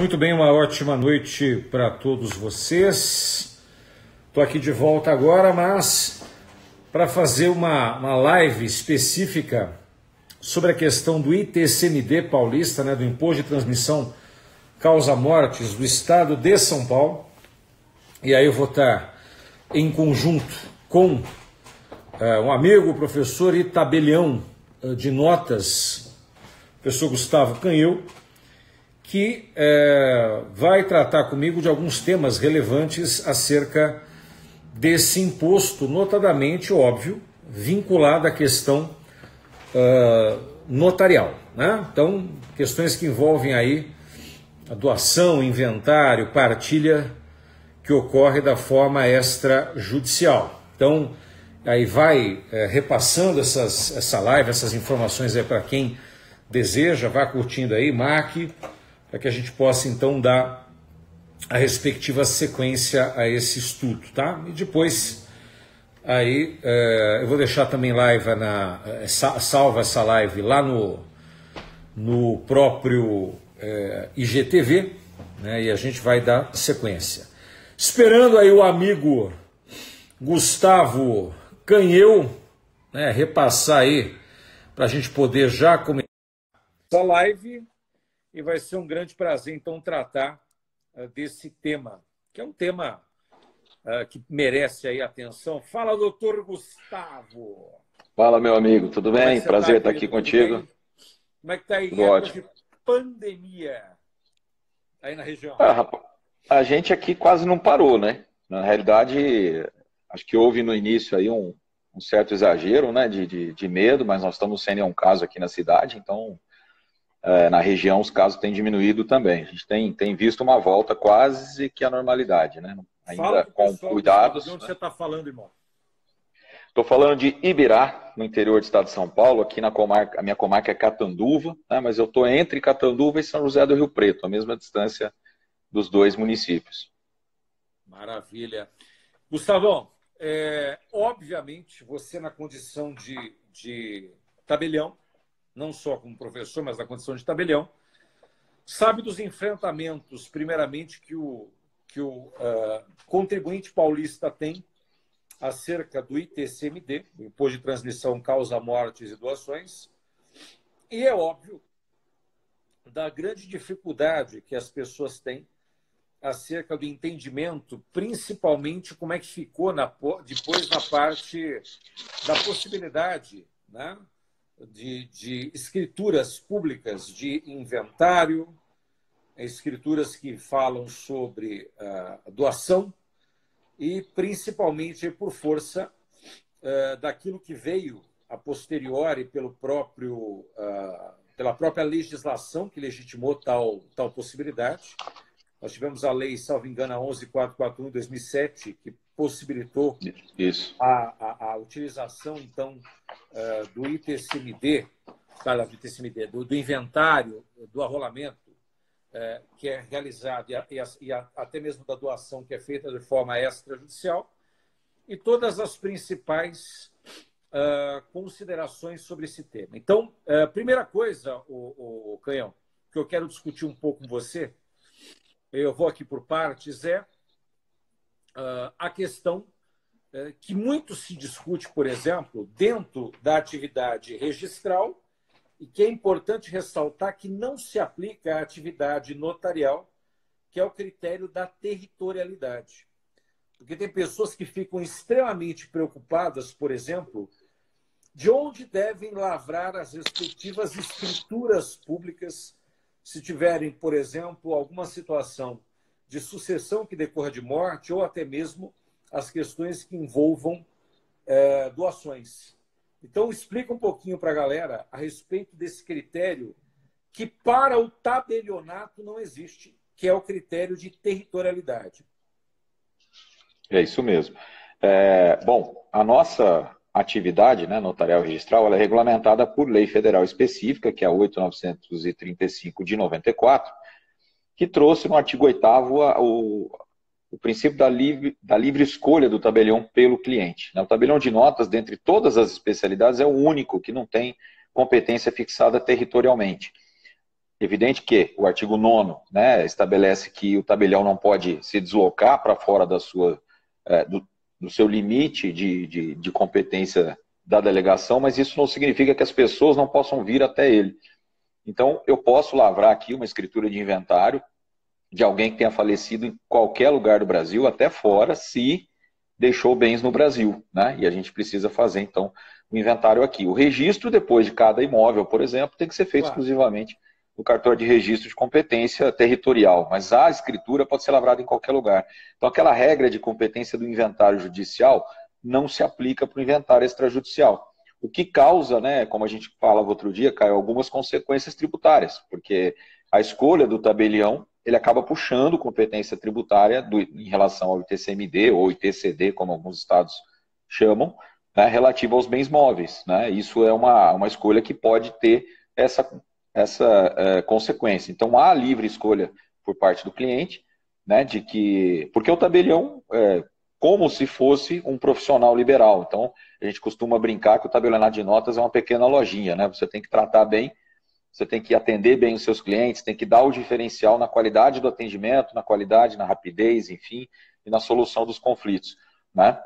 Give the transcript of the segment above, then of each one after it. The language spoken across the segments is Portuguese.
Muito bem, uma ótima noite para todos vocês. Estou aqui de volta agora, mas para fazer uma live específica sobre a questão do ITCMD paulista, né, do Imposto de Transmissão Causa-Mortes do Estado de São Paulo. E aí eu vou estar em conjunto com um amigo, o professor e tabelião de notas, professor Gustavo Canheu, que vai tratar comigo de alguns temas relevantes acerca desse imposto, notadamente, óbvio, vinculado à questão notarial, né? Então, questões que envolvem aí a doação, inventário, partilha, que ocorre da forma extrajudicial. Então, aí vai repassando essa live, essas informações aí para quem deseja, vá curtindo aí, marque, para que a gente possa então dar a respectiva sequência a esse estudo, tá? E depois aí eu vou deixar também salva essa live lá no próprio IGTV, né? E a gente vai dar sequência. Esperando aí o amigo Gustavo Canheu, né, repassar aí para a gente poder já começar a live. E vai ser um grande prazer, então, tratar desse tema, que é um tema que merece aí atenção. Fala, doutor Gustavo. Fala, meu amigo, tudo bem? Prazer estar aqui contigo. Bem? Como é que está aí tudo ótimo. De pandemia aí na região? Rapaz, a gente aqui quase não parou, né? Na realidade, acho que houve no início aí um certo exagero, né, de medo, mas nós estamos sem nenhum caso aqui na cidade, então... na região os casos têm diminuído também. A gente tem visto uma volta quase que à normalidade, né? Ainda com cuidados. De onde você está falando, irmão? Estou falando de Ibirá, no interior do estado de São Paulo, aqui na comarca, a minha comarca é Catanduva, né? Mas eu estou entre Catanduva e São José do Rio Preto, a mesma distância dos dois municípios. Maravilha. Gustavão, obviamente você na condição de tabelião, não só como professor, mas na condição de tabelião, sabe dos enfrentamentos, primeiramente, que o contribuinte paulista tem acerca do ITCMD, o Imposto de Transmissão Causa-Mortes e Doações, e é óbvio da grande dificuldade que as pessoas têm acerca do entendimento, principalmente como é que ficou depois na parte da possibilidade, né, de escrituras públicas de inventário, escrituras que falam sobre doação e principalmente por força daquilo que veio a posteriori pela própria legislação que legitimou tal possibilidade. Nós tivemos a lei, salvo engano, a 11.441 de 2007, que possibilitou isso. A utilização, então, do ITCMD, do inventário, do arrolamento, que é realizado, e até mesmo da doação, que é feita de forma extrajudicial, e todas as principais considerações sobre esse tema. Então, primeira coisa, o Canhão, que eu quero discutir um pouco com você, eu vou aqui por partes, a questão que muito se discute, por exemplo, dentro da atividade registral, e que é importante ressaltar que não se aplica à atividade notarial, que é o critério da territorialidade. Porque tem pessoas que ficam extremamente preocupadas, por exemplo, de onde devem lavrar as respectivas escrituras públicas se tiverem, por exemplo, alguma situação de sucessão que decorra de morte ou até mesmo as questões que envolvam doações. Então, explica um pouquinho para a galera a respeito desse critério que para o tabelionato não existe, que é o critério de territorialidade. É isso mesmo. Bom, a nossa atividade, né, notarial registral, ela é regulamentada por lei federal específica, que é a 8.935 de 94, que trouxe no artigo 8º o princípio da livre escolha do tabelião pelo cliente. O tabelião de notas, dentre todas as especialidades, é o único que não tem competência fixada territorialmente. Evidente que o artigo 9º, né, estabelece que o tabelião não pode se deslocar para fora do seu limite de competência da delegação, mas isso não significa que as pessoas não possam vir até ele. Então, eu posso lavrar aqui uma escritura de inventário de alguém que tenha falecido em qualquer lugar do Brasil, até fora, se deixou bens no Brasil, né? E a gente precisa fazer, então, o inventário aqui. O registro, depois de cada imóvel, por exemplo, tem que ser feito exclusivamente no cartório de registro de competência territorial, mas a escritura pode ser lavrada em qualquer lugar. Então, aquela regra de competência do inventário judicial não se aplica para o inventário extrajudicial. O que causa, né, como a gente falava outro dia, Caio, algumas consequências tributárias, porque a escolha do tabelião, ele acaba puxando competência tributária em relação ao ITCMD ou ITCD, como alguns estados chamam, né, relativo aos bens móveis. Né? Isso é uma escolha que pode ter essa consequência. Então, há livre escolha por parte do cliente, né, porque o tabelião é como se fosse um profissional liberal. Então, a gente costuma brincar que o tabelionato de notas é uma pequena lojinha, né? Você tem que tratar bem, você tem que atender bem os seus clientes, tem que dar o diferencial na qualidade do atendimento, na qualidade, na rapidez, enfim, e na solução dos conflitos, né?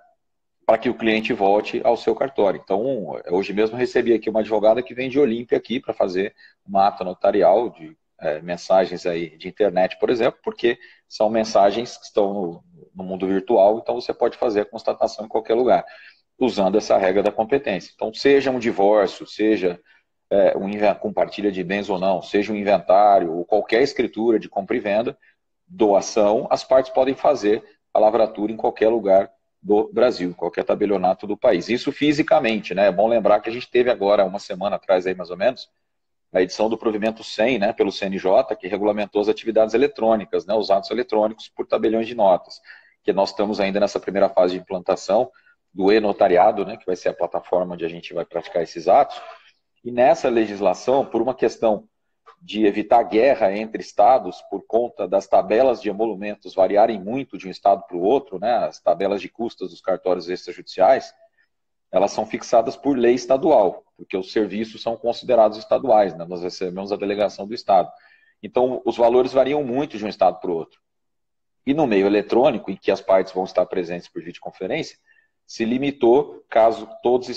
Para que o cliente volte ao seu cartório. Então, hoje mesmo recebi aqui uma advogada que vem de Olímpia aqui para fazer uma ata notarial de mensagens aí de internet, por exemplo, porque são mensagens que estão no mundo virtual, então você pode fazer a constatação em qualquer lugar, usando essa regra da competência. Então, seja um divórcio, seja compartilha de bens ou não, seja um inventário, ou qualquer escritura de compra e venda, doação, as partes podem fazer a lavratura em qualquer lugar do Brasil, qualquer tabelionato do país. Isso fisicamente, né? É bom lembrar que a gente teve agora, uma semana atrás, aí mais ou menos, a edição do provimento 100, né, pelo CNJ, que regulamentou as atividades eletrônicas, né, os atos eletrônicos por tabeliões de notas, que nós estamos ainda nessa primeira fase de implantação do e-notariado, né, que vai ser a plataforma onde a gente vai praticar esses atos. E nessa legislação, por uma questão de evitar guerra entre estados, por conta das tabelas de emolumentos variarem muito de um estado para o outro, né, as tabelas de custas dos cartórios extrajudiciais, elas são fixadas por lei estadual, porque os serviços são considerados estaduais, né? Nós recebemos a delegação do estado. Então, os valores variam muito de um estado para o outro. E no meio eletrônico, em que as partes vão estar presentes por videoconferência, se limitou, caso todos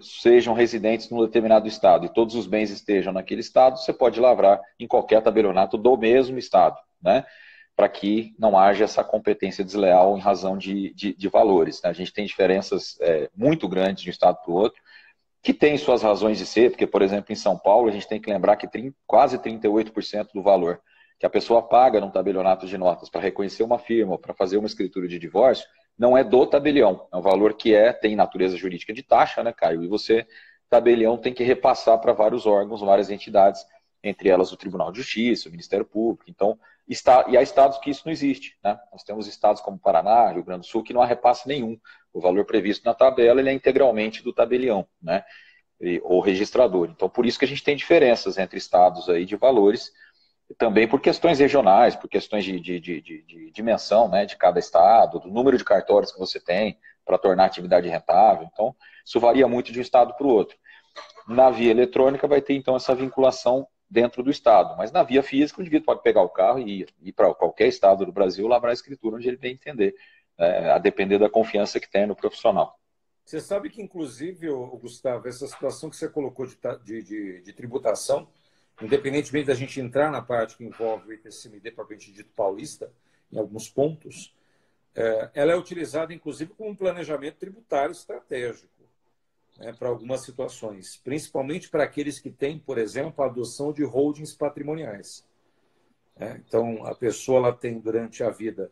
sejam residentes num determinado estado e todos os bens estejam naquele estado, você pode lavrar em qualquer tabelionato do mesmo estado, né? Para que não haja essa competência desleal em razão de valores. Né? A gente tem diferenças muito grandes de um estado para o outro, que tem suas razões de ser, porque, por exemplo, em São Paulo, a gente tem que lembrar que quase 38% do valor que a pessoa paga num tabelionato de notas para reconhecer uma firma ou para fazer uma escritura de divórcio, não é do tabelião, é um valor que tem natureza jurídica de taxa, né, Caio? E você, tabelião, tem que repassar para vários órgãos, várias entidades, entre elas o Tribunal de Justiça, o Ministério Público. Então, e há estados que isso não existe, né? Nós temos estados como Paraná, Rio Grande do Sul, que não há repasse nenhum. O valor previsto na tabela ele é integralmente do tabelião, né? Ou registrador. Então, por isso que a gente tem diferenças entre estados aí de valores, também por questões regionais, por questões de dimensão, né, de cada estado, do número de cartórios que você tem para tornar a atividade rentável. Então, isso varia muito de um estado para o outro. Na via eletrônica vai ter, então, essa vinculação dentro do estado, mas na via física o indivíduo pode pegar o carro e ir para qualquer estado do Brasil, lavrar a escritura onde ele bem entender, a depender da confiança que tem no profissional. Você sabe que, inclusive, Gustavo, essa situação que você colocou de tributação, independentemente da gente entrar na parte que envolve o ITCMD propriamente dito paulista, em alguns pontos, ela é utilizada, inclusive, como um planejamento tributário estratégico, né, para algumas situações, principalmente para aqueles que têm, por exemplo, a adoção de holdings patrimoniais. Então, a pessoa ela tem, durante a vida,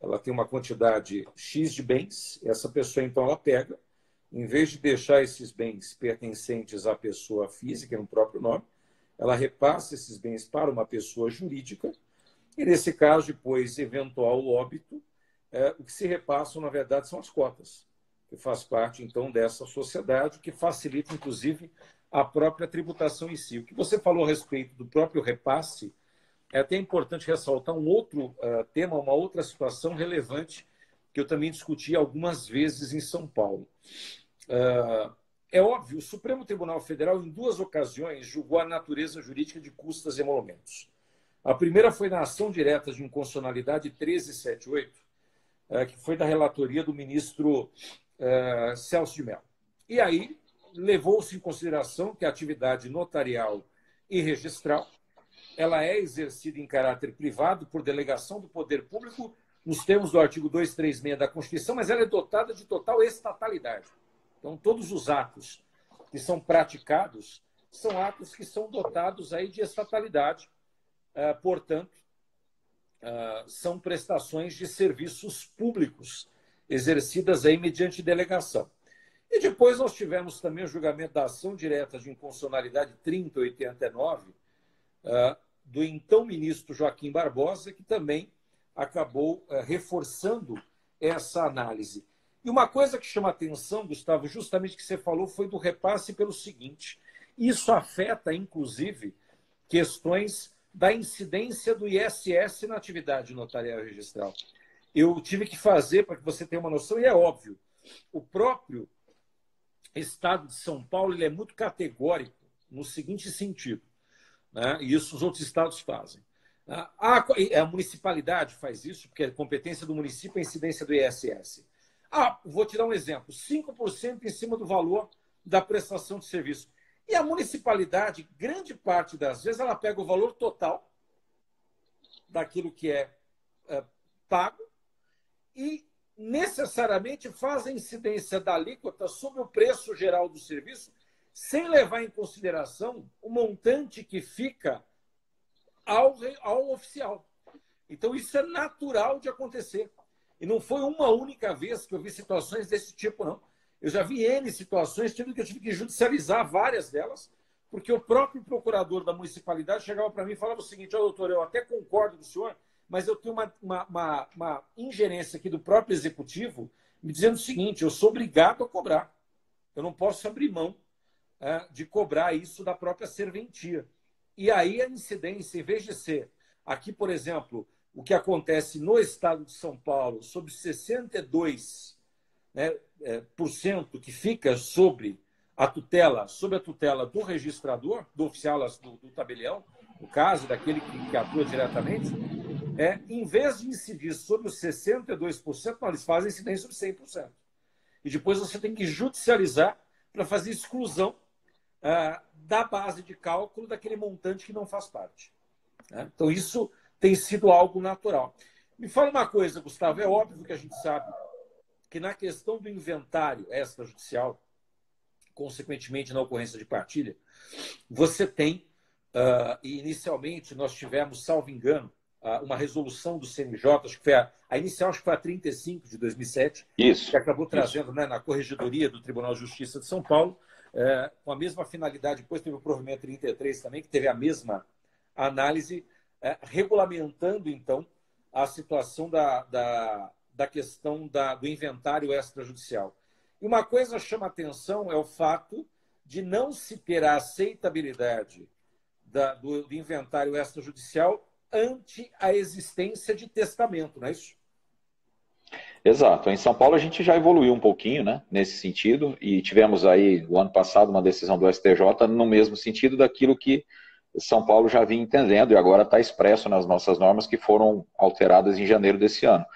ela tem uma quantidade X de bens, essa pessoa, então, ela pega, em vez de deixar esses bens pertencentes à pessoa física, no próprio nome, ela repassa esses bens para uma pessoa jurídica e, nesse caso, depois, eventual óbito, o que se repassam, na verdade, são as cotas, que faz parte, então, dessa sociedade, que facilita, inclusive, a própria tributação em si. O que você falou a respeito do próprio repasse, é até importante ressaltar um outro tema, uma outra situação relevante que eu também discuti algumas vezes em São Paulo. é óbvio, o Supremo Tribunal Federal, em 2 ocasiões, julgou a natureza jurídica de custas e emolumentos. A primeira foi na ação direta de inconstitucionalidade 1378, que foi da relatoria do ministro Celso de Mello. E aí levou-se em consideração que a atividade notarial e registral ela é exercida em caráter privado por delegação do poder público nos termos do artigo 236 da Constituição, mas ela é dotada de total estatalidade. Então, todos os atos que são praticados são atos que são dotados aí de estatalidade, portanto, são prestações de serviços públicos exercidas aí mediante delegação. E depois nós tivemos também o julgamento da ação direta de inconstitucionalidade 3089, do então ministro Joaquim Barbosa, que também acabou reforçando essa análise. E uma coisa que chama atenção, Gustavo, justamente que você falou, foi do repasse pelo seguinte: isso afeta, inclusive, questões da incidência do ISS na atividade notarial e registral. Eu tive que fazer, para que você tenha uma noção, e é óbvio, o próprio Estado de São Paulo ele é muito categórico no seguinte sentido, né? E isso os outros estados fazem. A municipalidade faz isso, porque é competência do município a incidência do ISS. Vou te dar um exemplo: 5% em cima do valor da prestação de serviço. E a municipalidade, grande parte das vezes, ela pega o valor total daquilo que é pago e necessariamente faz a incidência da alíquota sobre o preço geral do serviço, sem levar em consideração o montante que fica ao oficial. Então, isso é natural de acontecer. E não foi uma única vez que eu vi situações desse tipo, não. Eu já vi N situações, que eu tive que judicializar várias delas, porque o próprio procurador da municipalidade chegava para mim e falava o seguinte: doutor, eu até concordo com o senhor, mas eu tenho uma ingerência aqui do próprio executivo me dizendo o seguinte: eu sou obrigado a cobrar. Eu não posso abrir mão de cobrar isso da própria serventia. E aí a incidência, em vez de ser aqui, por exemplo, o que acontece no estado de São Paulo, sobre 62%, por cento que fica sobre a tutela do registrador, do oficial do tabelião, no caso, daquele que atua diretamente, em vez de incidir sobre os 62%, não, eles fazem incidência sobre 100%. E depois você tem que judicializar para fazer exclusão da base de cálculo daquele montante que não faz parte. Então, isso tem sido algo natural. Me fala uma coisa, Gustavo, é óbvio que a gente sabe que na questão do inventário extrajudicial, consequentemente na ocorrência de partilha, você tem, inicialmente nós tivemos, salvo engano, uma resolução do CNJ, acho que foi a inicial, acho que foi a 35 de 2007, isso, que acabou trazendo, né, na Corregedoria do Tribunal de Justiça de São Paulo, com a mesma finalidade. Depois teve o provimento 33 também, que teve a mesma análise, regulamentando, então, a situação da questão do inventário extrajudicial. E uma coisa chama atenção é o fato de não se ter a aceitabilidade do inventário extrajudicial ante a existência de testamento, não é isso? Exato. Em São Paulo a gente já evoluiu um pouquinho, né, nesse sentido, e tivemos aí, o ano passado, uma decisão do STJ no mesmo sentido daquilo que São Paulo já vinha entendendo, e agora está expresso nas nossas normas que foram alteradas em janeiro desse ano,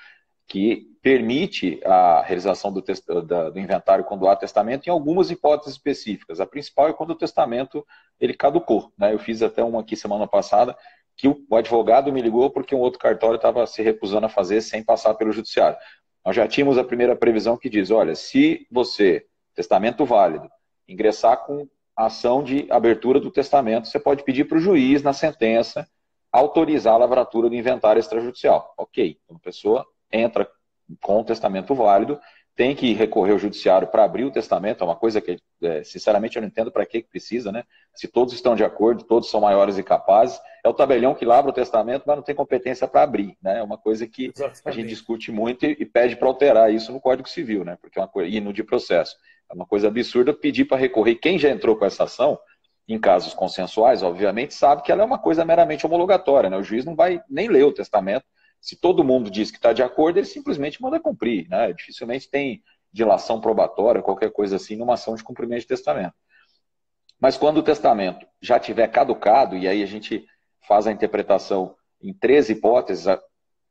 que permite a realização do inventário quando há testamento em algumas hipóteses específicas. A principal é quando o testamento ele caducou, né? Eu fiz até uma aqui semana passada, que o advogado me ligou porque um outro cartório estava se recusando a fazer sem passar pelo judiciário. Nós já tínhamos a primeira previsão que diz: olha, se você, testamento válido, ingressar com ação de abertura do testamento, você pode pedir para o juiz, na sentença, autorizar a lavratura do inventário extrajudicial. Ok, então a pessoa entra com o testamento válido, tem que recorrer ao judiciário para abrir o testamento, é uma coisa que, sinceramente, eu não entendo para que precisa, né? Se todos estão de acordo, todos são maiores e capazes, é o tabelião que lavra o testamento, mas não tem competência para abrir, né? É uma coisa que Exatamente. A gente discute muito e pede para alterar isso no Código Civil, né? Porque é uma coisa, e no de processo. É uma coisa absurda pedir para recorrer. Quem já entrou com essa ação, em casos consensuais, obviamente, sabe que ela é uma coisa meramente homologatória, né? O juiz não vai nem ler o testamento. Se todo mundo diz que está de acordo, ele simplesmente manda cumprir, né? Dificilmente tem dilação probatória, qualquer coisa assim, numa ação de cumprimento de testamento. Mas quando o testamento já tiver caducado, e aí a gente faz a interpretação em 3 hipóteses,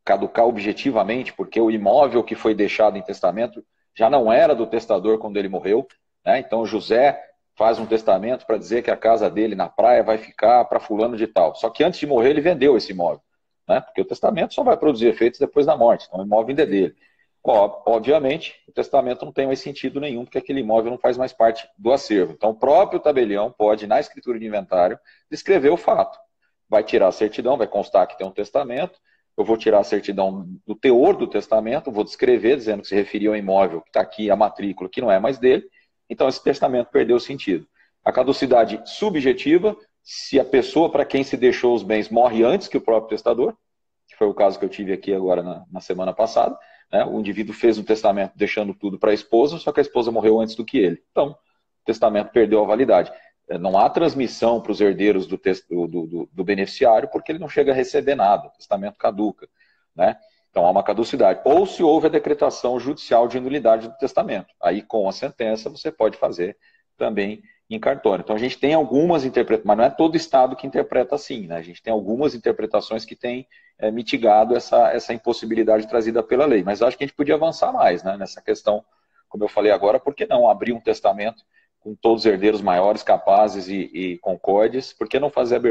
caducar objetivamente, porque o imóvel que foi deixado em testamento já não era do testador quando ele morreu, né? Então José faz um testamento para dizer que a casa dele na praia vai ficar para fulano de tal. Só que antes de morrer ele vendeu esse imóvel, né? Porque o testamento só vai produzir efeitos depois da morte, então o imóvel ainda é dele. Obviamente, o testamento não tem mais sentido nenhum, porque aquele imóvel não faz mais parte do acervo. Então, o próprio tabelião pode, na escritura de inventário, descrever o fato. Vai tirar a certidão, vai constar que tem um testamento, eu vou tirar a certidão do teor do testamento, vou descrever, dizendo que se referia ao imóvel que está aqui, a matrícula, que não é mais dele, então esse testamento perdeu o sentido. A caducidade subjetiva, se a pessoa para quem se deixou os bens morre antes que o próprio testador, que foi o caso que eu tive aqui agora na semana passada, né? O indivíduo fez um testamento deixando tudo para a esposa, só que a esposa morreu antes do que ele. Então, o testamento perdeu a validade. Não há transmissão para os herdeiros do beneficiário, porque ele não chega a receber nada, o testamento caduca, né? Então há uma caducidade. Ou se houve a decretação judicial de nulidade do testamento. Aí, com a sentença, você pode fazer também em cartório. Então a gente tem algumas interpretações, mas não é todo Estado que interpreta assim, né? A gente tem algumas interpretações que têm mitigado essa impossibilidade trazida pela lei. Mas acho que a gente podia avançar mais, né, nessa questão, como eu falei agora, por que não abrir um testamento com todos os herdeiros maiores, capazes e concordes? Por que não fazer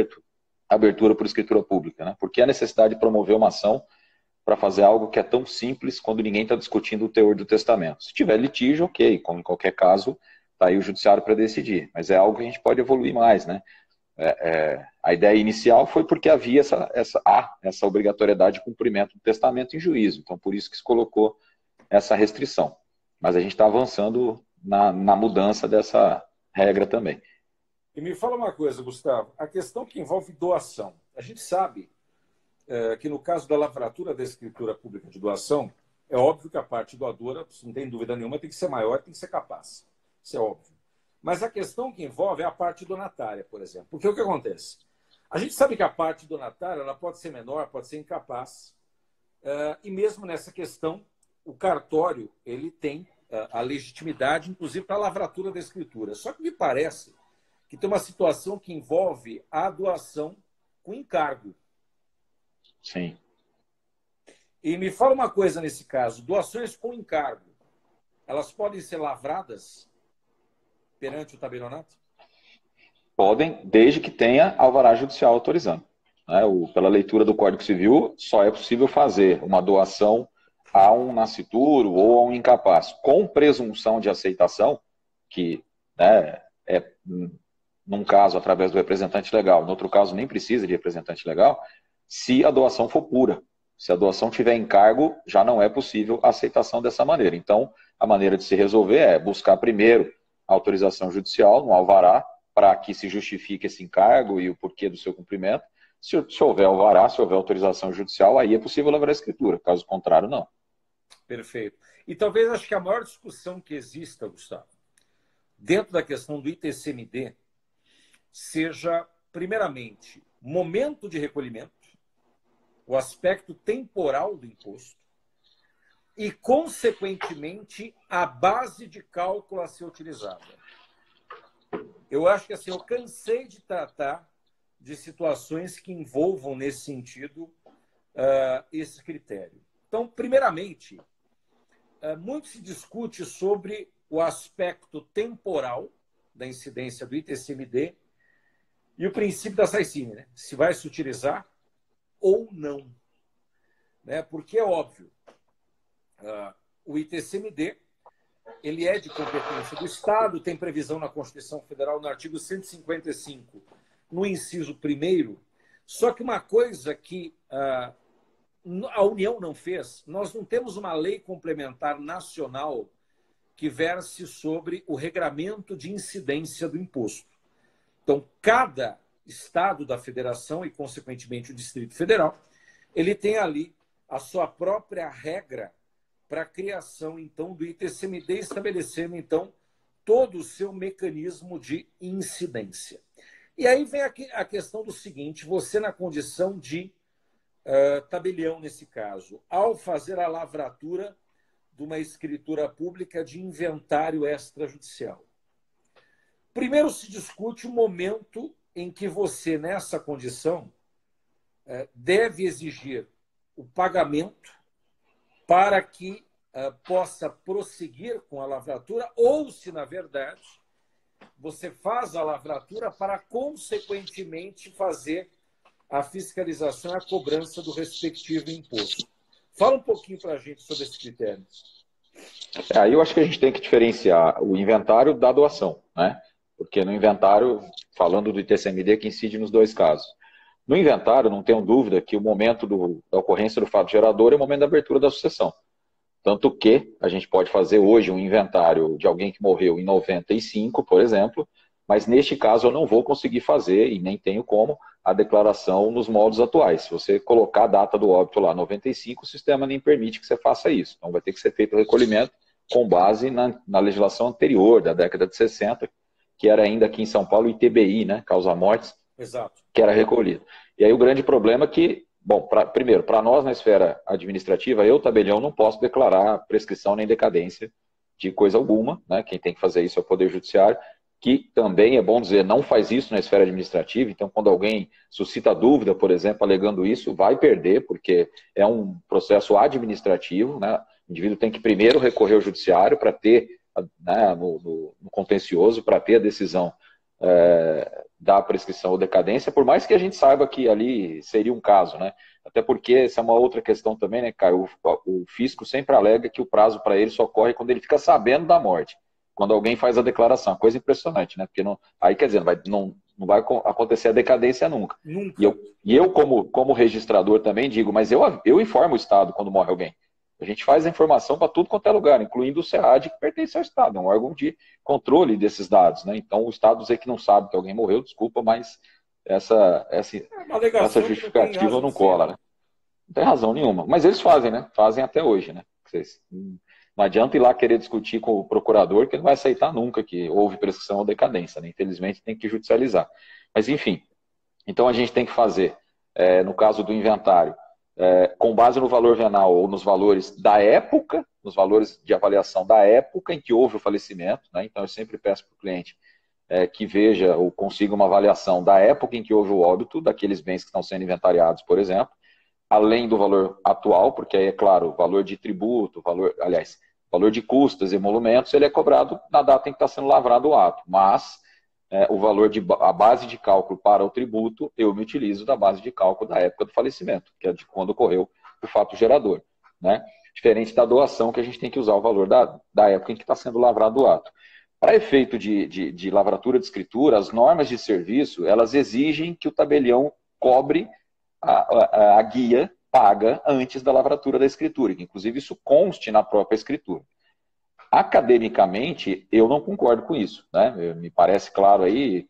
abertura por escritura pública, né? Por que a necessidade de promover uma ação para fazer algo que é tão simples quando ninguém está discutindo o teor do testamento? Se tiver litígio, ok, como em qualquer caso, está aí o judiciário para decidir, mas é algo que a gente pode evoluir mais, né? A ideia inicial foi porque havia essa obrigatoriedade de cumprimento do testamento em juízo, então por isso que se colocou essa restrição. Mas a gente está avançando na mudança dessa regra também. E me fala uma coisa, Gustavo, a questão que envolve doação. A gente sabe que no caso da lavratura da escritura pública de doação, é óbvio que a parte doadora, não tem dúvida nenhuma, tem que ser maior, tem que ser capaz. Isso é óbvio. Mas a questão que envolve é a parte donatária, por exemplo. Porque o que acontece? A gente sabe que a parte donatária ela pode ser menor, pode ser incapaz. E mesmo nessa questão, o cartório ele tem a legitimidade, inclusive, para a lavratura da escritura. Só que me parece que tem uma situação que envolve a doação com encargo. Sim. E me fala uma coisa nesse caso. Doações com encargo, elas podem ser lavradas perante o tabelionato? Podem, desde que tenha alvará judicial autorizando. Né? Pela leitura do Código Civil, só é possível fazer uma doação a um nascituro ou a um incapaz, com presunção de aceitação, que, né, num caso através do representante legal, no outro caso nem precisa de representante legal, se a doação for pura. Se a doação tiver encargo, já não é possível a aceitação dessa maneira. Então, a maneira de se resolver é buscar primeiro a autorização judicial no alvará, para que se justifique esse encargo e o porquê do seu cumprimento. Se houver alvará, se houver autorização judicial, aí é possível lavrar a escritura. Caso contrário, não. Perfeito. E talvez acho que a maior discussão que exista, Gustavo, dentro da questão do ITCMD, seja, primeiramente, momento de recolhimento, o aspecto temporal do imposto e, consequentemente, a base de cálculo a ser utilizada. Eu acho que assim, eu cansei de tratar de situações que envolvam, nesse sentido, esse critério. Então, primeiramente, muito se discute sobre o aspecto temporal da incidência do ITCMD e o princípio da SAICINE, né? Se vai se utilizar ou não. Né? Porque é óbvio, o ITCMD ele é de competência do Estado, tem previsão na Constituição Federal, no artigo 155, no inciso 1º, só que uma coisa que a União não fez, nós não temos uma lei complementar nacional que verse sobre o regramento de incidência do imposto. Então, cada Estado da Federação e, consequentemente, o Distrito Federal, ele tem ali a sua própria regra para a criação, então, do ITCMD, estabelecendo, então, todo o seu mecanismo de incidência. E aí vem aqui a questão do seguinte, você na condição de tabelião, nesse caso, ao fazer a lavratura de uma escritura pública de inventário extrajudicial. Primeiro se discute o momento em que você, nessa condição, deve exigir o pagamento para que possa prosseguir com a lavratura, ou se, na verdade, você faz a lavratura para, consequentemente, fazer a fiscalização e a cobrança do respectivo imposto. Fala um pouquinho para a gente sobre esse critério. Aí eu acho que a gente tem que diferenciar o inventário da doação, né? Porque no inventário, falando do ITCMD, que incide nos dois casos. No inventário, não tenho dúvida que o momento da ocorrência do fato gerador é o momento da abertura da sucessão. Tanto que a gente pode fazer hoje um inventário de alguém que morreu em 95, por exemplo, mas neste caso eu não vou conseguir fazer, e nem tenho como, a declaração nos moldes atuais. Se você colocar a data do óbito lá, 95, o sistema nem permite que você faça isso. Então vai ter que ser feito o recolhimento com base na legislação anterior, da década de 60, que era ainda aqui em São Paulo o ITBI, né, causa-mortes, que era recolhido. E aí o grande problema é que, bom, primeiro, para nós na esfera administrativa, eu, tabelião, não posso declarar prescrição nem decadência de coisa alguma, né? Quem tem que fazer isso é o Poder Judiciário, que também, é bom dizer, não faz isso na esfera administrativa. Então, quando alguém suscita dúvida, por exemplo, alegando isso, vai perder, porque é um processo administrativo, né? O indivíduo tem que primeiro recorrer ao judiciário para ter, né, no contencioso, para ter a decisão da prescrição ou decadência, por mais que a gente saiba que ali seria um caso, né? Até porque essa é uma outra questão também, né, Caio? O fisco sempre alega que o prazo para ele só ocorre quando ele fica sabendo da morte, quando alguém faz a declaração. Coisa impressionante, né? Porque não, aí, quer dizer, não vai acontecer a decadência nunca. E eu como registrador também digo, mas eu informo o Estado quando morre alguém. A gente faz a informação para tudo quanto é lugar, incluindo o SEAD, que pertence ao Estado, é um órgão de controle desses dados, né? Então, o Estado dizer que não sabe que alguém morreu, desculpa, mas essa justificativa não cola, né? Não tem razão nenhuma. Mas eles fazem, né? Fazem até hoje, né? Não adianta ir lá querer discutir com o procurador, que ele não vai aceitar nunca que houve prescrição ou decadência, né? Infelizmente, tem que judicializar. Mas, enfim, então a gente tem que fazer, no caso do inventário, com base no valor venal ou nos valores da época, nos valores de avaliação da época em que houve o falecimento, né? Então eu sempre peço para o cliente que veja ou consiga uma avaliação da época em que houve o óbito, daqueles bens que estão sendo inventariados, por exemplo, além do valor atual, porque aí, é claro, o valor de tributo, valor de custas e emolumentos, ele é cobrado na data em que está sendo lavrado o ato, mas o valor a base de cálculo para o tributo, eu me utilizo da base de cálculo da época do falecimento, que é de quando ocorreu o fato gerador, né? Diferente da doação, que a gente tem que usar o valor da época em que está sendo lavrado o ato. Para efeito de lavratura de escritura, as normas de serviço, elas exigem que o tabelião cobre a guia paga antes da lavratura da escritura, que inclusive isso conste na própria escritura. Academicamente, eu não concordo com isso, né? Me parece claro aí,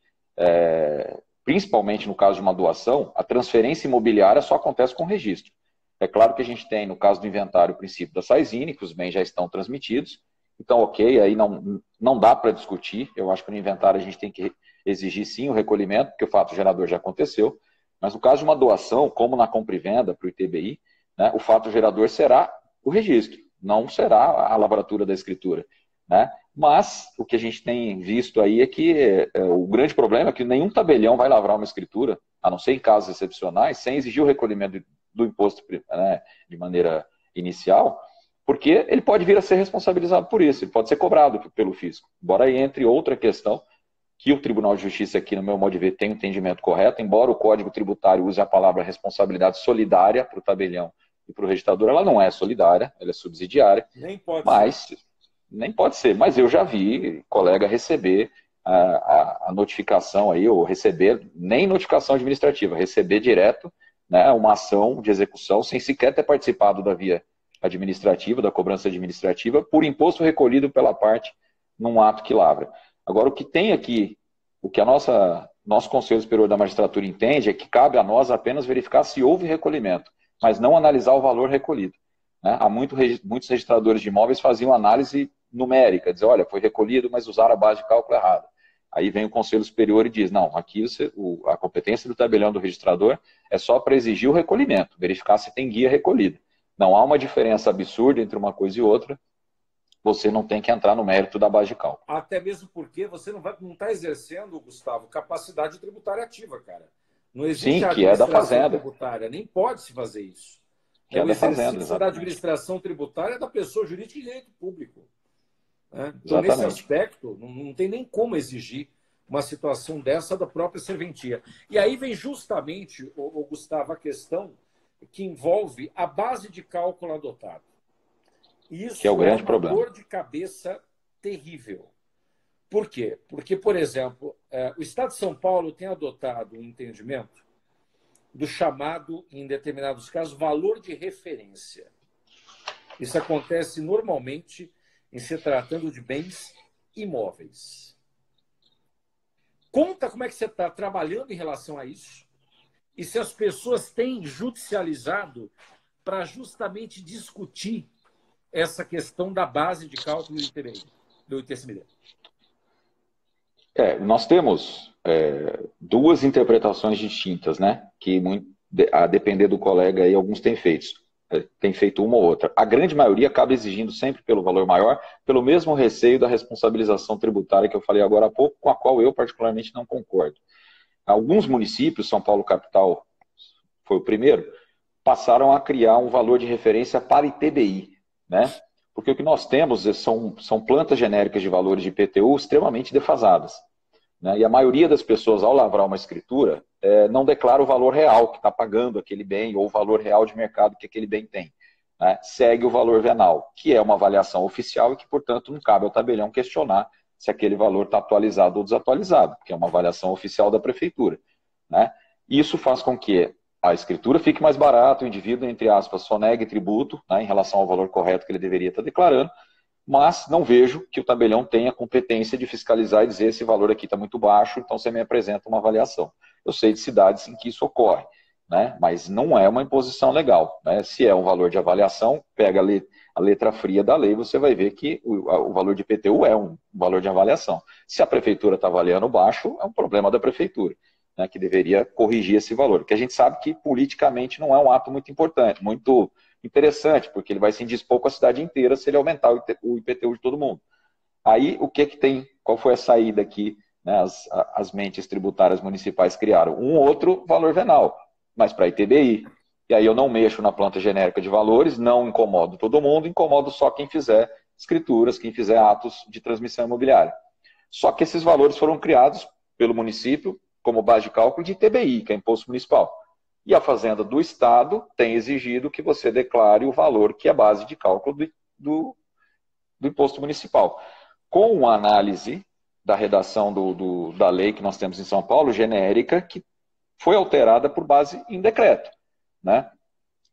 principalmente no caso de uma doação, a transferência imobiliária só acontece com registro. É claro que a gente tem, no caso do inventário, o princípio da SAISINE, que os bens já estão transmitidos, então ok, aí não dá para discutir, eu acho que no inventário a gente tem que exigir sim o recolhimento, porque o fato gerador já aconteceu, mas no caso de uma doação, como na compra e venda para o ITBI, né, o fato gerador será o registro, não será a lavratura da escritura, né? Mas o que a gente tem visto aí é que o grande problema é que nenhum tabelião vai lavrar uma escritura, a não ser em casos excepcionais, sem exigir o recolhimento do imposto, né, de maneira inicial, porque ele pode vir a ser responsabilizado por isso, ele pode ser cobrado pelo fisco. Embora aí entre outra questão, que o Tribunal de Justiça aqui, no meu modo de ver, tem um entendimento correto, embora o Código Tributário use a palavra responsabilidade solidária para o tabelião e para o registrador, ela não é solidária, ela é subsidiária. Nem pode ser. Mas eu já vi colega receber a notificação aí, ou receber, nem notificação administrativa, receber direto, né, uma ação de execução sem sequer ter participado da via administrativa, da cobrança administrativa, por imposto recolhido pela parte num ato que lavra. Agora, o que tem aqui, o que nosso Conselho Superior da Magistratura entende é que cabe a nós apenas verificar se houve recolhimento, mas não analisar o valor recolhido, né? Há muitos registradores de imóveis faziam análise numérica, dizer, olha, foi recolhido, mas usaram a base de cálculo errada. Aí vem o Conselho Superior e diz, não, aqui a competência do tabelião do registrador é só para exigir o recolhimento, verificar se tem guia recolhida. Não há uma diferença absurda entre uma coisa e outra, você não tem que entrar no mérito da base de cálculo. Até mesmo porque você não está exercendo, Gustavo, capacidade tributária ativa, cara. Não existe Sim, a que é da administração Fazenda. tributária, nem pode se fazer isso. Que é O da Fazenda, exercício da exatamente. administração tributária é da pessoa jurídica e direito público. Né? Então, Exatamente. nesse aspecto, não tem nem como exigir uma situação dessa da própria serventia. E aí vem justamente, o Gustavo, a questão que envolve a base de cálculo adotada. Isso que é o grande uma problema. dor de cabeça terrível. Por quê? Porque, por exemplo, o Estado de São Paulo tem adotado um entendimento do chamado, em determinados casos, valor de referência. Isso acontece normalmente em se tratando de bens imóveis. Conta como é que você está trabalhando em relação a isso e se as pessoas têm judicializado para justamente discutir essa questão da base de cálculo do ITBI, do ITCMD. Nós temos duas interpretações distintas, né? Que, a depender do colega, aí, alguns têm feito uma ou outra. A grande maioria acaba exigindo sempre pelo valor maior, pelo mesmo receio da responsabilização tributária que eu falei agora há pouco, com a qual eu particularmente não concordo. Alguns municípios, São Paulo capital foi o primeiro, passaram a criar um valor de referência para ITBI, né? Porque o que nós temos são plantas genéricas de valores de IPTU extremamente defasadas. Né? E a maioria das pessoas, ao lavrar uma escritura, não declara o valor real que está pagando aquele bem ou o valor real de mercado que aquele bem tem. Né? Segue o valor venal, que é uma avaliação oficial e que, portanto, não cabe ao tabelião questionar se aquele valor está atualizado ou desatualizado, porque é uma avaliação oficial da prefeitura. Né? Isso faz com que a escritura fique mais barata, o indivíduo, entre aspas, sonegue tributo, né, em relação ao valor correto que ele deveria estar declarando, mas não vejo que o tabelião tenha competência de fiscalizar e dizer esse valor aqui está muito baixo, então você me apresenta uma avaliação. Eu sei de cidades em que isso ocorre, né, mas não é uma imposição legal. Né? Se é um valor de avaliação, pega a letra fria da lei, você vai ver que o valor de IPTU é um valor de avaliação. Se a prefeitura está avaliando baixo, é um problema da prefeitura, né, que deveria corrigir esse valor. Porque a gente sabe que politicamente não é um ato muito importante, muito interessante, porque ele vai se indispor com a cidade inteira se ele aumentar o IPTU de todo mundo. Aí, o que tem, qual foi a saída que, né, as mentes tributárias municipais criaram? Um outro valor venal, mas para ITBI. E aí eu não mexo na planta genérica de valores, não incomodo todo mundo, incomodo só quem fizer escrituras, quem fizer atos de transmissão imobiliária. Só que esses valores foram criados pelo município como base de cálculo de ITBI, que é Imposto Municipal. E a Fazenda do Estado tem exigido que você declare o valor que é base de cálculo do Imposto Municipal. Com a análise da redação da lei que nós temos em São Paulo, genérica, que foi alterada por base em decreto. Né?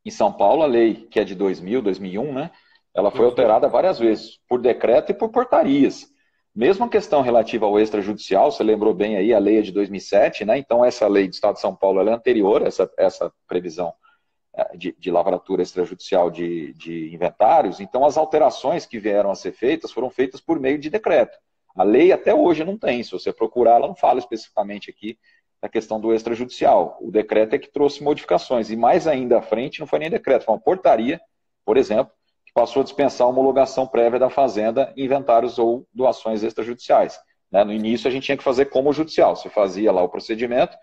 Em São Paulo, a lei, que é de 2000, 2001, né, ela foi alterada várias vezes, por decreto e por portarias. Mesmo a questão relativa ao extrajudicial, você lembrou bem aí, a lei é de 2007, né? Então essa lei do Estado de São Paulo ela é anterior, essa previsão de lavratura extrajudicial de inventários. Então as alterações que vieram a ser feitas foram feitas por meio de decreto. A lei até hoje não tem, se você procurar, ela não fala especificamente aqui da questão do extrajudicial. O decreto é que trouxe modificações, e mais ainda à frente não foi nem decreto, foi uma portaria, por exemplo, passou a dispensar a homologação prévia da Fazenda em inventários ou doações extrajudiciais. Né? No início, a gente tinha que fazer como judicial. Você fazia lá o procedimento,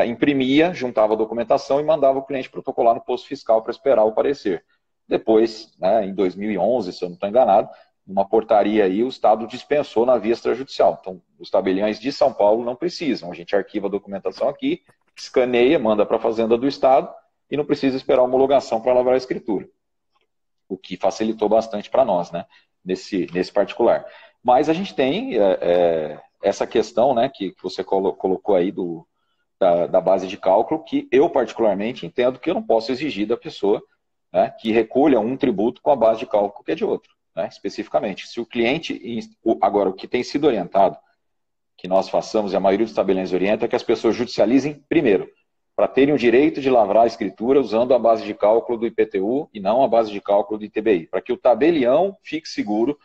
imprimia, juntava a documentação e mandava o cliente protocolar no posto fiscal para esperar o parecer. Depois, né, em 2011, se eu não estou enganado, numa portaria aí, o Estado dispensou na via extrajudicial. Então, os tabeliões de São Paulo não precisam. A gente arquiva a documentação aqui, escaneia, manda para a Fazenda do Estado e não precisa esperar a homologação para lavrar a escritura. O que facilitou bastante para nós, né, nesse particular. Mas a gente tem essa questão, né, que você colocou aí da base de cálculo, que eu particularmente entendo que eu não posso exigir da pessoa, né, que recolha um tributo com a base de cálculo que é de outro, né, especificamente. Se o cliente, agora o que tem sido orientado, que nós façamos, e a maioria dos tabeliões orienta, é que as pessoas judicializem primeiro, para terem o direito de lavrar a escritura usando a base de cálculo do IPTU e não a base de cálculo do ITBI, para que o tabelião fique seguro,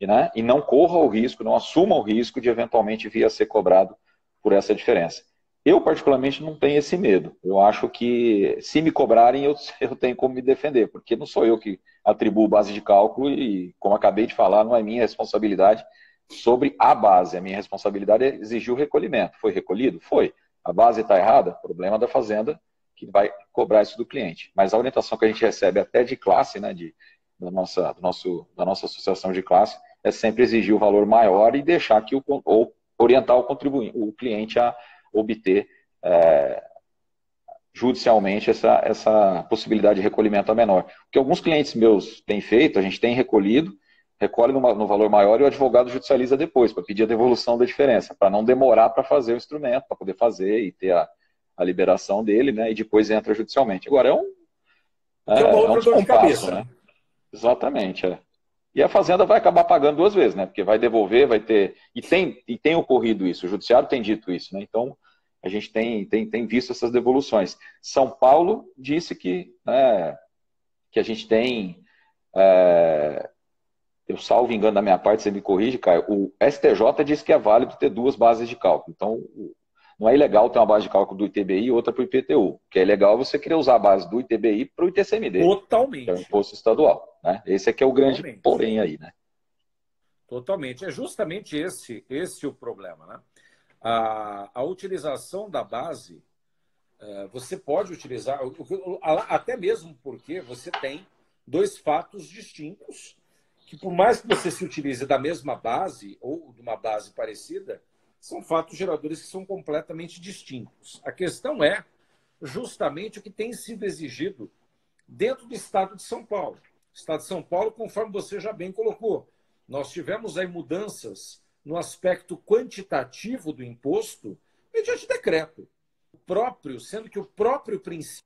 né, e não corra o risco, não assuma o risco de eventualmente vir a ser cobrado por essa diferença. Eu, particularmente, não tenho esse medo. Eu acho que, se me cobrarem, eu tenho como me defender, porque não sou eu que atribuo base de cálculo e, como acabei de falar, não é minha responsabilidade sobre a base. A minha responsabilidade é exigir o recolhimento. Foi recolhido? Foi. A base está errada? Problema da fazenda, que vai cobrar isso do cliente. Mas a orientação que a gente recebe até de classe, né, da nossa associação de classe, é sempre exigir o valor maior e deixar que ou orientar o cliente a obter judicialmente essa possibilidade de recolhimento a menor. O que alguns clientes meus têm feito, a gente tem recolhe no valor maior e o advogado judicializa depois, para pedir a devolução da diferença, para não demorar para fazer o instrumento, para poder fazer e ter a liberação dele, né, e depois entra judicialmente. Agora, é uma outra dor de cabeça, né? Exatamente, E a fazenda vai acabar pagando duas vezes, né? Porque vai devolver, vai ter... E tem ocorrido isso, o judiciário tem dito isso, né? Então, a gente tem visto essas devoluções. São Paulo disse que a gente tem... eu salvo engano da minha parte, você me corrige, Caio, o STJ disse que é válido ter duas bases de cálculo. Então, não é ilegal ter uma base de cálculo do ITBI e outra para o IPTU. O que é legal é você querer usar a base do ITBI para o ITCMD. Totalmente. Que é o imposto estadual. Né? Esse aqui é o grande porém aí. Né? Totalmente. É justamente esse o problema. Né? A utilização da base, você pode utilizar, até mesmo porque você tem dois fatos distintos, que por mais que você se utilize da mesma base ou de uma base parecida, são fatos geradores que são completamente distintos. A questão é justamente o que tem sido exigido dentro do Estado de São Paulo. O Estado de São Paulo, conforme você já bem colocou, nós tivemos aí mudanças no aspecto quantitativo do imposto mediante decreto. Sendo que o próprio princípio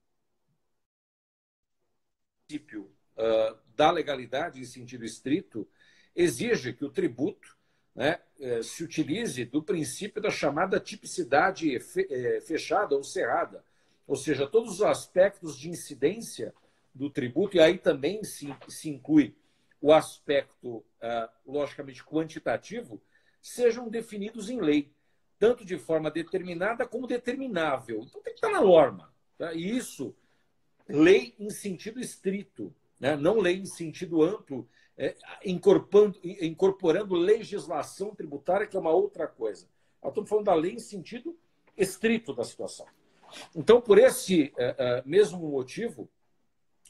da legalidade em sentido estrito exige que o tributo, né, se utilize do princípio da chamada tipicidade fechada ou cerrada, ou seja, todos os aspectos de incidência do tributo, e aí também se inclui o aspecto, logicamente, quantitativo, sejam definidos em lei, tanto de forma determinada como determinável. Então tem que estar na norma. Tá? E isso, lei em sentido estrito, né? Não lei em sentido amplo, incorporando legislação tributária, que é uma outra coisa. Nós estamos falando da lei em sentido estrito da situação. Então, por esse mesmo motivo,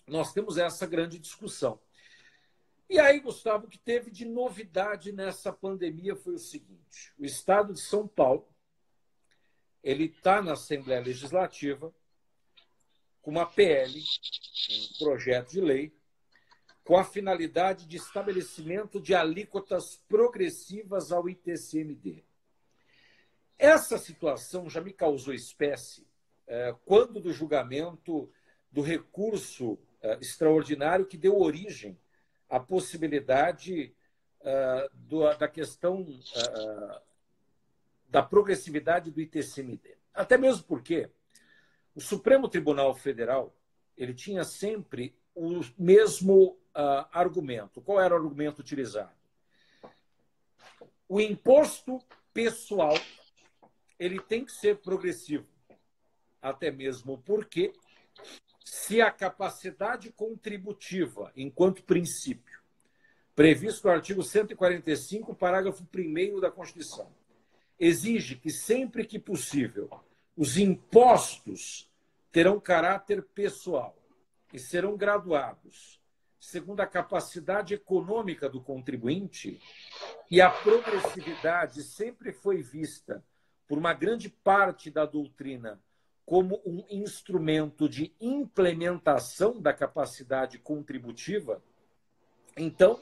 nós temos essa grande discussão. E aí, Gustavo, o que teve de novidade nessa pandemia foi o seguinte: o Estado de São Paulo ele está na Assembleia Legislativa com uma PL, um projeto de lei, com a finalidade de estabelecimento de alíquotas progressivas ao ITCMD. Essa situação já me causou espécie quando do julgamento do recurso extraordinário que deu origem à possibilidade da questão da progressividade do ITCMD. Até mesmo porque o Supremo Tribunal Federal ele tinha sempre o mesmo argumento. Qual era o argumento utilizado? O imposto pessoal ele tem que ser progressivo, até mesmo porque se a capacidade contributiva, enquanto princípio, previsto no artigo 145, parágrafo 1º da Constituição, exige que sempre que possível os impostos terão caráter pessoal e serão graduados segundo a capacidade econômica do contribuinte, e a progressividade sempre foi vista por uma grande parte da doutrina como um instrumento de implementação da capacidade contributiva, então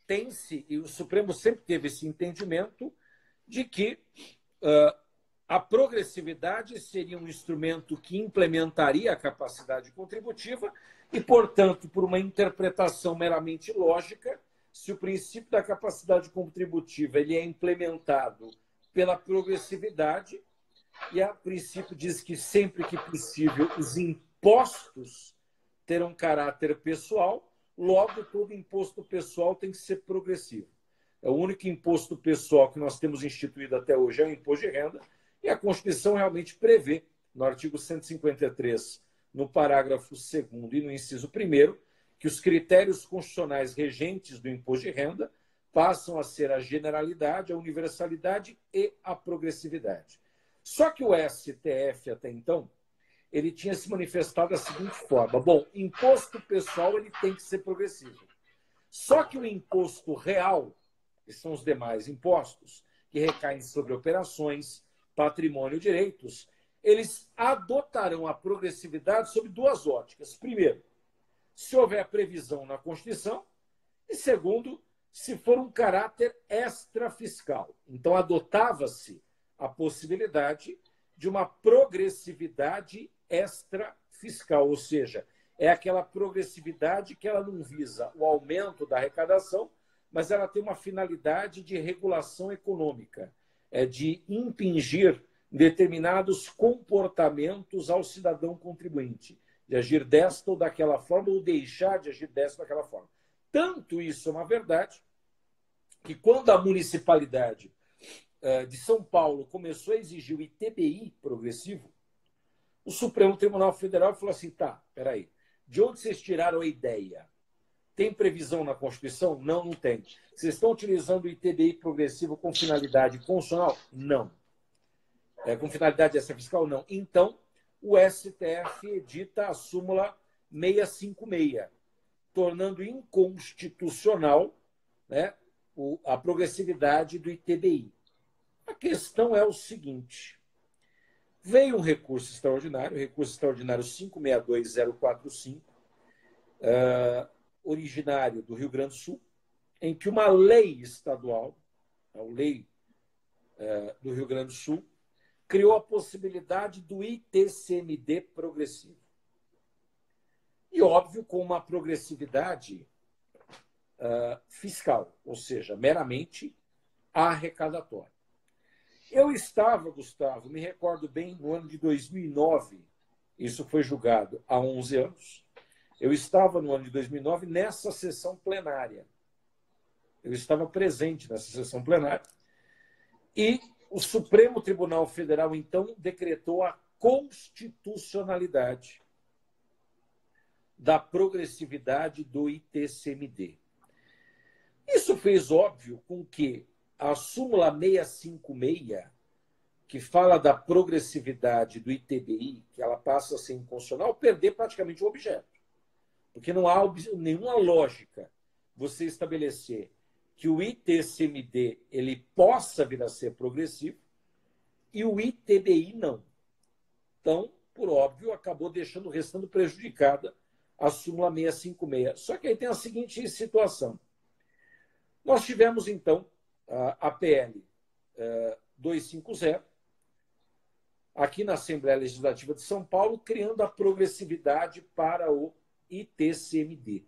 tem-se, e o Supremo sempre teve esse entendimento, de que a progressividade seria um instrumento que implementaria a capacidade contributiva e, portanto, por uma interpretação meramente lógica, se o princípio da capacidade contributiva ele é implementado pela progressividade, e a princípio diz que sempre que possível os impostos terão caráter pessoal, logo todo imposto pessoal tem que ser progressivo. É o único imposto pessoal que nós temos instituído até hoje é o imposto de renda, e a Constituição realmente prevê, no artigo 153, no parágrafo 2º e no inciso 1º, que os critérios constitucionais regentes do imposto de renda passam a ser a generalidade, a universalidade e a progressividade. Só que o STF, até então, ele tinha se manifestado da seguinte forma: bom, imposto pessoal ele tem que ser progressivo. Só que o imposto real, que são os demais impostos, que recaem sobre operações, patrimônio e direitos, eles adotarão a progressividade sob duas óticas. Primeiro, se houver previsão na Constituição, e segundo, se for um caráter extrafiscal. Então, adotava-se a possibilidade de uma progressividade extrafiscal, ou seja, é aquela progressividade que ela não visa o aumento da arrecadação, mas ela tem uma finalidade de regulação econômica, de impingir determinados comportamentos ao cidadão contribuinte, de agir desta ou daquela forma, ou deixar de agir desta ou daquela forma. Tanto isso é uma verdade, que quando a municipalidade de São Paulo começou a exigir o ITBI progressivo, o Supremo Tribunal Federal falou assim: tá, peraí, de onde vocês tiraram a ideia? Tem previsão na Constituição? Não, não tem. Vocês estão utilizando o ITBI progressivo com finalidade constitucional? Não. Com finalidade extrafiscal? Não. Então, o STF edita a súmula 656, tornando inconstitucional, né, a progressividade do ITBI. A questão é o seguinte: veio um recurso extraordinário, o recurso extraordinário 562045, originário do Rio Grande do Sul, em que uma lei estadual, a lei do Rio Grande do Sul, criou a possibilidade do ITCMD progressivo. E, óbvio, com uma progressividade fiscal, ou seja, meramente arrecadatória. Eu estava, Gustavo, me recordo bem, no ano de 2009, isso foi julgado há 11 anos, eu estava no ano de 2009 nessa sessão plenária. Eu estava presente nessa sessão plenária e o Supremo Tribunal Federal, então, decretou a constitucionalidade da progressividade do ITCMD. Isso fez óbvio com que a súmula 656, que fala da progressividade do ITBI, que ela passa a ser inconstitucional, perder praticamente o objeto. Porque não há nenhuma lógica você estabelecer que o ITCMD ele possa vir a ser progressivo e o ITBI não. Então, por óbvio, acabou restando prejudicada a súmula 656. Só que aí tem a seguinte situação. Nós tivemos, então, a PL 250, aqui na Assembleia Legislativa de São Paulo, criando a progressividade para o ITCMD.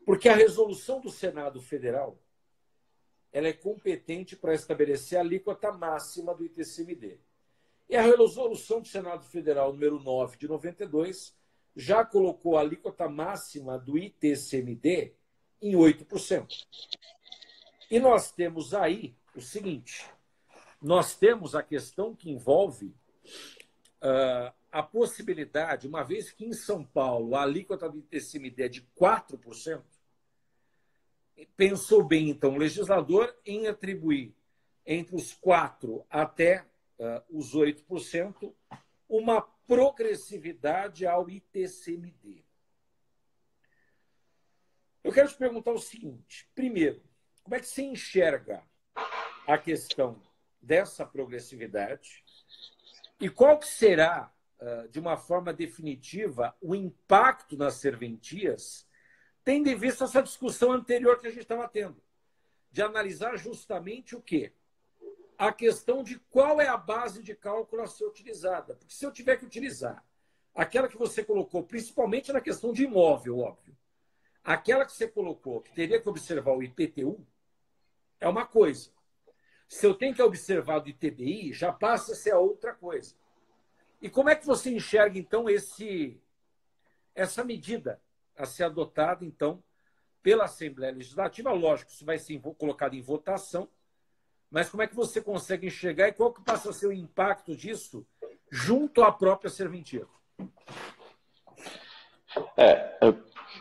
Porque a resolução do Senado Federal ela é competente para estabelecer a alíquota máxima do ITCMD. E a resolução do Senado Federal número 9 de 92 já colocou a alíquota máxima do ITCMD em 8%. E nós temos aí o seguinte: nós temos a questão que envolve a possibilidade, uma vez que em São Paulo a alíquota do ITCMD é de 4%, pensou bem, então, o legislador em atribuir entre os 4% até os 8% uma progressividade ao ITCMD. Eu quero te perguntar o seguinte: primeiro, como é que você enxerga a questão dessa progressividade e qual que será, de uma forma definitiva, o impacto nas serventias, tendo em vista essa discussão anterior que a gente estava tendo, de analisar justamente o quê? A questão de qual é a base de cálculo a ser utilizada. Porque se eu tiver que utilizar aquela que você colocou, principalmente na questão de imóvel, óbvio, aquela que você colocou, que teria que observar o IPTU, é uma coisa. Se eu tenho que observar do ITBI, já passa a ser a outra coisa. E como é que você enxerga, então, essa medida a ser adotada, então, pela Assembleia Legislativa? Lógico, isso vai ser colocado em votação, mas como é que você consegue enxergar e qual que passa a ser o impacto disso junto à própria serventia?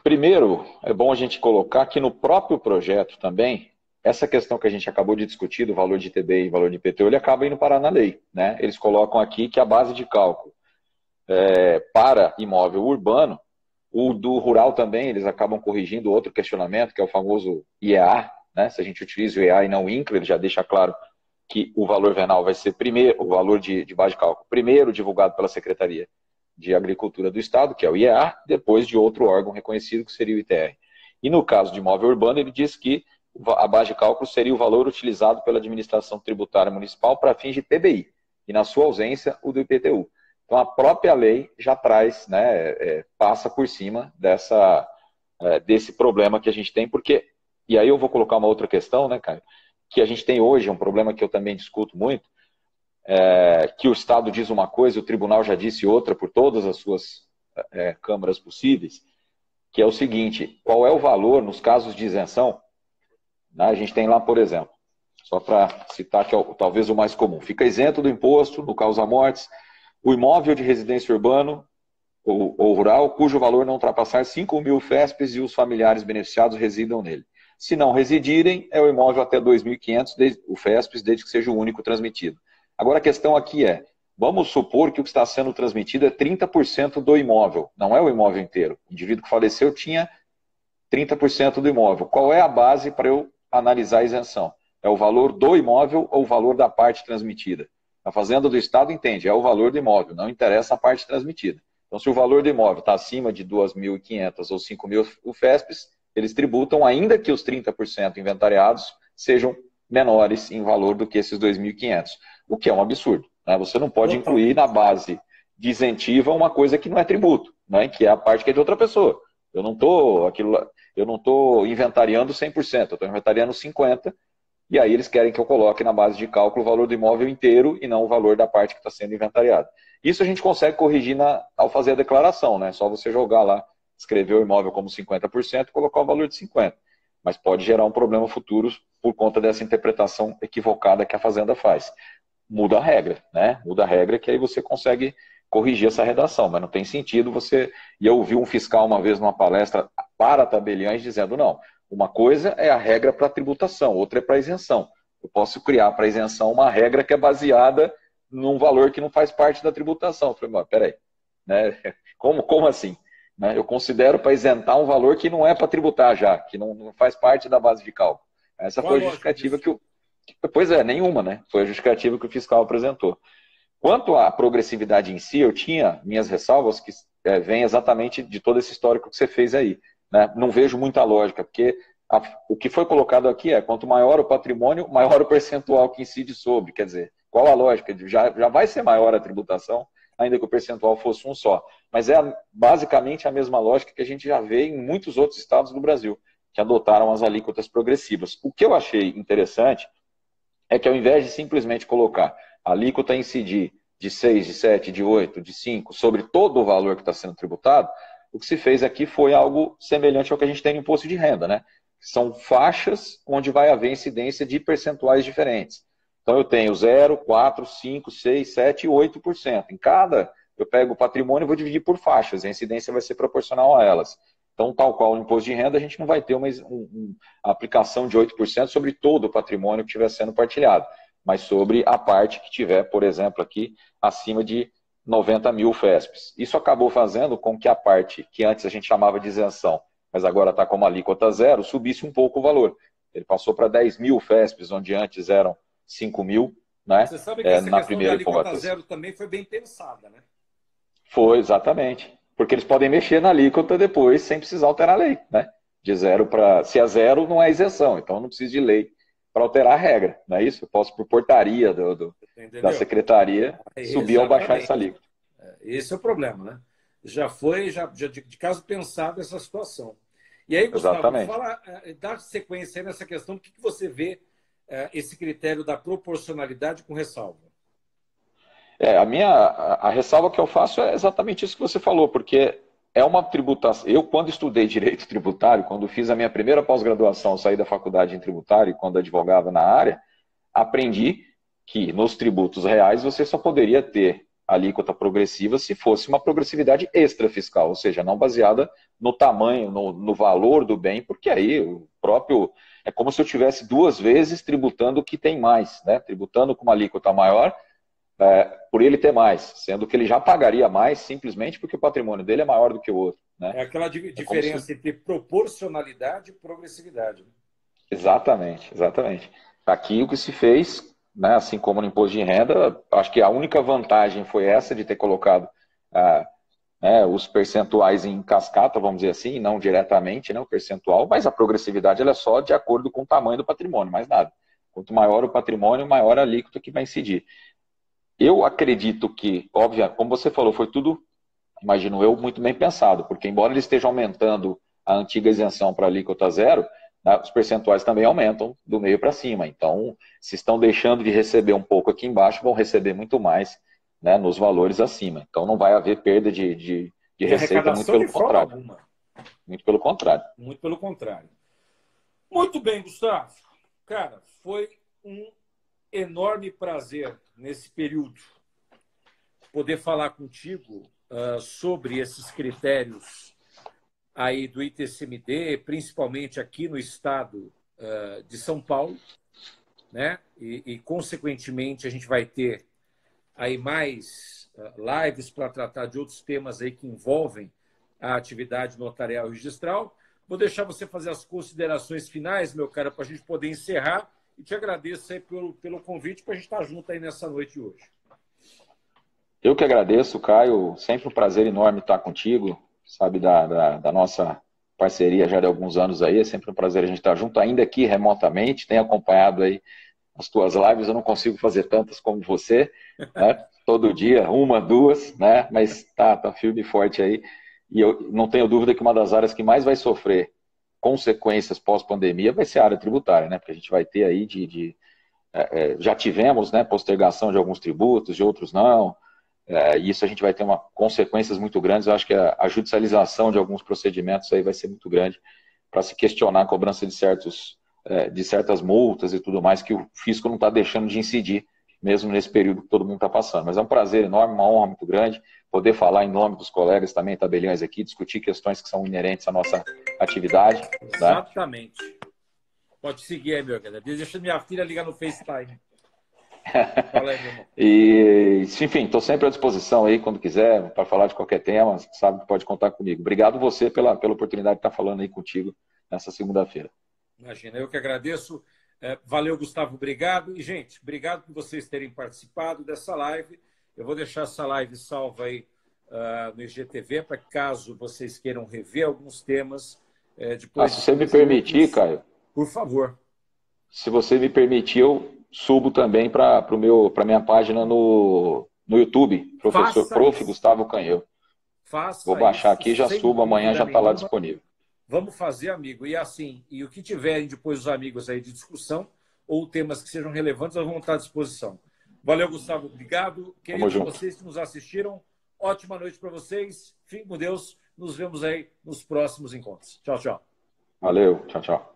Primeiro, é bom a gente colocar que no próprio projeto também, essa questão que a gente acabou de discutir, do valor de ITBI e valor de IPTU, ele acaba indo parar na lei, né? Eles colocam aqui que a base de cálculo para imóvel urbano, o do rural também, eles acabam corrigindo outro questionamento, que é o famoso IEA, né? Se a gente utiliza o IEA e não o INCRA, ele já deixa claro que o valor venal vai ser primeiro, o valor de base de cálculo, primeiro divulgado pela Secretaria de Agricultura do Estado, que é o IEA, depois de outro órgão reconhecido, que seria o ITR. E no caso de imóvel urbano, ele diz que a base de cálculo seria o valor utilizado pela administração tributária municipal para fins de TBI, e na sua ausência, o do IPTU. Então, a própria lei já traz, né, passa por cima desse problema que a gente tem, porque, e aí eu vou colocar uma outra questão, né, Caio, que a gente tem hoje, um problema que eu também discuto muito, que o Estado diz uma coisa, o tribunal já disse outra por todas as suas câmaras possíveis, que é o seguinte: qual é o valor nos casos de isenção? Né, a gente tem lá, por exemplo, só para citar que é talvez o mais comum, fica isento do imposto no causa-mortes o imóvel de residência urbano ou rural, cujo valor não ultrapassar 5.000 FESPs e os familiares beneficiados residam nele. Se não residirem, é o imóvel até 2.500, o FESPs, desde que seja o único transmitido. Agora a questão aqui vamos supor que o que está sendo transmitido é 30% do imóvel, não é o imóvel inteiro. O indivíduo que faleceu tinha 30% do imóvel. Qual é a base para eu analisar a isenção? É o valor do imóvel ou o valor da parte transmitida? A Fazenda do Estado entende, é o valor do imóvel, não interessa a parte transmitida. Então, se o valor do imóvel está acima de 2.500 ou 5.000 UFESPs, eles tributam, ainda que os 30% inventariados sejam menores em valor do que esses 2.500, o que é um absurdo. Né? Você não pode incluir na base de isentiva uma coisa que não é tributo, né? Que é a parte que é de outra pessoa. Eu não estou inventariando 100%, eu estou inventariando 50%, e aí eles querem que eu coloque na base de cálculo o valor do imóvel inteiro e não o valor da parte que está sendo inventariada. Isso a gente consegue corrigir ao fazer a declaração, né? Só você jogar lá, escrever o imóvel como 50% e colocar o valor de 50%. Mas pode gerar um problema futuro por conta dessa interpretação equivocada que a Fazenda faz. Muda a regra, né? Muda a regra que aí você consegue corrigir essa redação, mas não tem sentido você... E eu ouvi um fiscal uma vez numa palestra para tabeliães dizendo, não, uma coisa é a regra para tributação, outra é para isenção. Eu posso criar para isenção uma regra que é baseada num valor que não faz parte da tributação. Eu falei, mas peraí, né? Como assim? Né? Eu considero para isentar um valor que não é para tributar já, que não faz parte da base de cálculo. Essa foi a justificativa que o... Pois é, nenhuma, né? Foi a justificativa que o fiscal apresentou. Quanto à progressividade em si, eu tinha minhas ressalvas que vêm exatamente de todo esse histórico que você fez aí. Né? Não vejo muita lógica, porque o que foi colocado aqui quanto maior o patrimônio, maior o percentual que incide sobre. Quer dizer, qual a lógica? Já vai ser maior a tributação, ainda que o percentual fosse um só. Mas é basicamente a mesma lógica que a gente já vê em muitos outros estados do Brasil, que adotaram as alíquotas progressivas. O que eu achei interessante é que ao invés de simplesmente colocar a alíquota incidir de 6, de 7, de 8, de 5, sobre todo o valor que está sendo tributado, o que se fez aqui foi algo semelhante ao que a gente tem no imposto de renda, né? São faixas onde vai haver incidência de percentuais diferentes. Então eu tenho 0, 4, 5, 6, 7 e 8%. Em cada, eu pego o patrimônio e vou dividir por faixas, e a incidência vai ser proporcional a elas. Então, tal qual no imposto de renda, a gente não vai ter uma aplicação de 8% sobre todo o patrimônio que estiver sendo partilhado, mas sobre a parte que tiver, por exemplo, aqui, acima de 90.000 FESPs. Isso acabou fazendo com que a parte que antes a gente chamava de isenção, mas agora está como alíquota zero, subisse um pouco o valor. Ele passou para 10.000 FESPs, onde antes eram 5.000, né? Você sabe que essa na questão primeira da alíquota hipótese. Zero também foi bem pensada, né? Foi, exatamente. Porque eles podem mexer na alíquota depois sem precisar alterar a lei, né? De zero para... Se é zero, não é isenção, então não precisa de lei para alterar a regra, não é isso? Eu posso, por portaria da secretaria, subir ou baixar essa alíquota. Esse é o problema, né? Já foi de caso pensado essa situação. E aí, Gustavo, dá sequência aí nessa questão, o que você vê esse critério da proporcionalidade com ressalva? A ressalva que eu faço é exatamente isso que você falou, porque é uma tributação. Eu, quando estudei direito tributário, quando fiz a minha primeira pós-graduação, saí da faculdade em tributário, e quando advogava na área, aprendi que nos tributos reais você só poderia ter alíquota progressiva se fosse uma progressividade extrafiscal, ou seja, não baseada no tamanho, no valor do bem, porque aí o próprio... É como se eu tivesse duas vezes tributando o que tem mais, né? Tributando com uma alíquota maior, por ele ter mais, sendo que ele já pagaria mais simplesmente porque o patrimônio dele é maior do que o outro, né? É aquela diferença entre proporcionalidade e progressividade. Exatamente, exatamente. Aqui o que se fez, né, assim como no imposto de renda, acho que a única vantagem foi essa de ter colocado né, os percentuais em cascata, vamos dizer assim, não diretamente, né, o percentual, mas a progressividade ela é só de acordo com o tamanho do patrimônio, mais nada. Quanto maior o patrimônio, maior a alíquota que vai incidir. Eu acredito que, óbvio, como você falou, foi tudo, imagino eu, muito bem pensado, porque embora ele esteja aumentando a antiga isenção para alíquota zero, né, os percentuais também aumentam do meio para cima. Então, se estão deixando de receber um pouco aqui embaixo, vão receber muito mais, né, nos valores acima. Então, não vai haver perda de receita, muito pelo contrário. Alguma. Muito pelo contrário. Muito pelo contrário. Muito bem, Gustavo. Cara, foi um enorme prazer nesse período poder falar contigo sobre esses critérios aí do ITCMD, principalmente aqui no estado de São Paulo, né? E consequentemente a gente vai ter aí mais lives para tratar de outros temas aí que envolvem a atividade notarial e registral. Vou deixar você fazer as considerações finais, meu cara, para a gente poder encerrar, e te agradeço aí pelo convite para a gente estar junto aí nessa noite de hoje. Eu que agradeço, Caio. Sempre um prazer enorme estar contigo, sabe, da nossa parceria já de alguns anos aí. É sempre um prazer a gente estar junto, ainda aqui remotamente. Tenho acompanhado aí as tuas lives, eu não consigo fazer tantas como você, né? Todo dia, uma, duas, né? Mas tá firme e forte aí. E eu não tenho dúvida que uma das áreas que mais vai sofrer consequências pós-pandemia vai ser a área tributária, né? Porque a gente vai ter aí já tivemos, né, postergação de alguns tributos, de outros não. E isso a gente vai ter consequências muito grandes. Eu acho que a judicialização de alguns procedimentos aí vai ser muito grande para se questionar a cobrança de certas multas e tudo mais que o fisco não está deixando de incidir, mesmo nesse período que todo mundo está passando. Mas é um prazer enorme, uma honra muito grande poder falar em nome dos colegas também, tabeliões aqui, discutir questões que são inerentes à nossa atividade. Exatamente. Tá? Pode seguir aí, meu querido. Deixa minha filha ligar no FaceTime. Fala aí, meu irmão. Enfim, estou sempre à disposição aí, quando quiser, para falar de qualquer tema, sabe que pode contar comigo. Obrigado você pela oportunidade de estar falando aí contigo nessa segunda-feira. Imagina, eu que agradeço. Valeu, Gustavo, obrigado. E, gente, obrigado por vocês terem participado dessa live. Eu vou deixar essa live salva aí no IGTV, para caso vocês queiram rever alguns temas. Depois se você me permitir, Caio. Por favor. Se você me permitir, eu subo também para minha página no YouTube, Prof. Gustavo Canheu. Vou baixar aqui e já subo, amanhã já está lá disponível. Vamos fazer, amigo. E assim, e o que tiverem depois os amigos aí de discussão, ou temas que sejam relevantes, nós vamos estar à disposição. Valeu, Gustavo. Obrigado. Queridos vocês que nos assistiram, ótima noite para vocês. Fiquem com Deus. Nos vemos aí nos próximos encontros. Tchau, tchau. Valeu. Tchau, tchau.